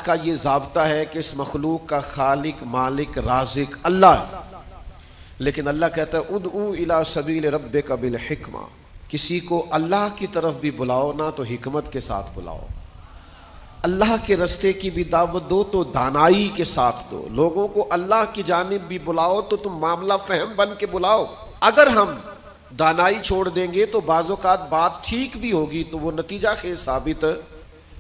کائنات کا یہ ضابطہ ہے کہ اس مخلوق کا خالق مالک رازق اللہ ہے، لیکن اللہ کہتا ہے ادعو الی سبیل ربک بالحکمہ، کسی کو اللہ کی طرف بھی بلاؤ نا تو حکمت کے ساتھ بلاؤ، اللہ کے رستے کی بھی دعوت دو تو دانائی کے ساتھ دو، لوگوں کو اللہ کی جانب بھی بلاؤ تو تم معاملہ فہم بن کے بلاؤ۔ اگر ہم دانائی چھوڑ دیں گے تو بعض اوقات بات ٹھیک بھی ہوگی تو وہ نتیجہ خیز ثابت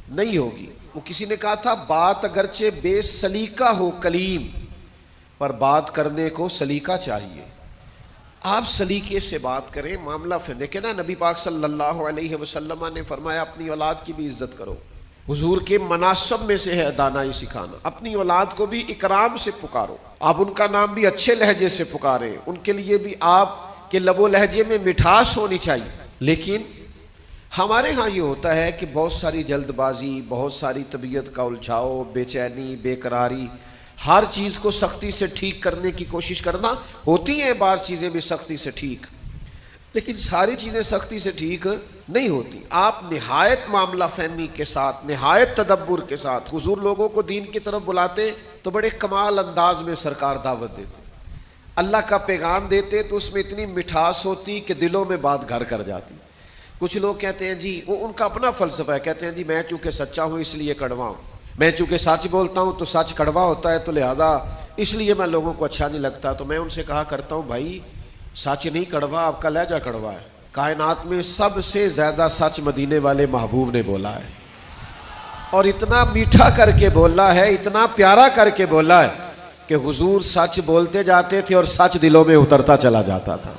نہیں ہوگی۔ وہ کسی نے کہا تھا بات اگرچہ بے سلیقہ ہو کلیم، پر بات کرنے کو سلیقہ چاہیے، آپ سلیقے سے بات کریں، معاملہ فہم۔ دیکھیں نا نبی پاک صلی اللہ علیہ وسلم نے فرمایا اپنی اولاد کی بھی عزت کرو، حضور کے مناسب میں سے ہے دانائی سکھانا، اپنی اولاد کو بھی اکرام سے پکارو، آپ ان کا نام بھی اچھے لہجے سے پکاریں، ان کے لیے بھی آپ کے لب و لہجے میں مٹھاس ہونی چاہیے۔ لیکن ہمارے ہاں یہ ہوتا ہے کہ بہت ساری جلد بازی، بہت ساری طبیعت کا الجھاؤ، بے چینی، بے قراری، ہر چیز کو سختی سے ٹھیک کرنے کی کوشش کرنا، ہوتی ہیں بعض چیزیں بھی سختی سے ٹھیک، لیکن ساری چیزیں سختی سے ٹھیک نہیں ہوتی۔ آپ نہایت معاملہ فہمی کے ساتھ، نہایت تدبر کے ساتھ حضور لوگوں کو دین کی طرف بلاتے تو بڑے کمال انداز میں سرکار دعوت دیتے، اللہ کا پیغام دیتے تو اس میں اتنی مٹھاس ہوتی کہ دلوں میں بات گھر کر جاتی۔ کچھ لوگ کہتے ہیں جی، وہ ان کا اپنا فلسفہ ہے، کہتے ہیں جی میں چونکہ سچا ہوں اس لیے کڑوا ہوں، میں چونکہ سچ بولتا ہوں تو سچ کڑوا ہوتا ہے تو لہذا اس لیے میں لوگوں کو اچھا نہیں لگتا۔ تو میں ان سے کہا کرتا ہوں بھائی سچ نہیں کڑوا، آپ کا لہجہ کڑوا ہے۔ کائنات میں سب سے زیادہ سچ مدینے والے محبوب نے بولا ہے، اور اتنا میٹھا کر کے بولا ہے، اتنا پیارا کر کے بولا ہے کہ حضور سچ بولتے جاتے تھے اور سچ دلوں میں اترتا چلا جاتا تھا۔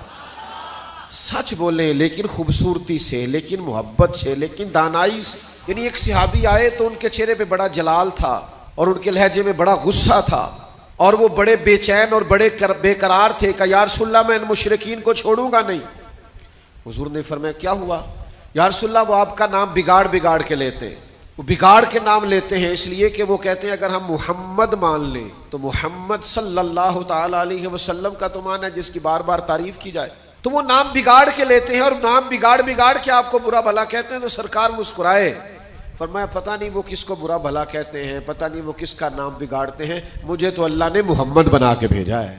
سچ بولیں لیکن خوبصورتی سے، لیکن محبت سے، لیکن دانائی سے۔ یعنی ایک صحابی آئے تو ان کے چہرے پہ بڑا جلال تھا اور ان کے لہجے میں بڑا غصہ تھا، اور وہ بڑے بے چین اور بڑے بے قرار تھے کہ یا رسول اللہ میں ان مشرکین کو چھوڑوں گا نہیں۔ حضور نے فرمایا کیا ہوا؟ یا رسول اللہ وہ آپ کا نام بگاڑ بگاڑ کے لیتے ہیں، وہ بگاڑ کے نام لیتے ہیں اس لیے کہ وہ کہتے ہیں اگر ہم محمد مان لیں تو محمد صلی اللہ تعالی علیہ وسلم کا تو مان ہے جس کی بار بار تعریف کی جائے، تو وہ نام بگاڑ کے لیتے ہیں اور نام بگاڑ بگاڑ کے آپ کو برا بھلا کہتے ہیں۔ تو سرکار مسکرائے، فرمایا پتہ نہیں وہ کس کو برا بھلا کہتے ہیں، پتہ نہیں وہ کس کا نام بگاڑتے ہیں، مجھے تو اللہ نے محمد بنا کے بھیجا ہے۔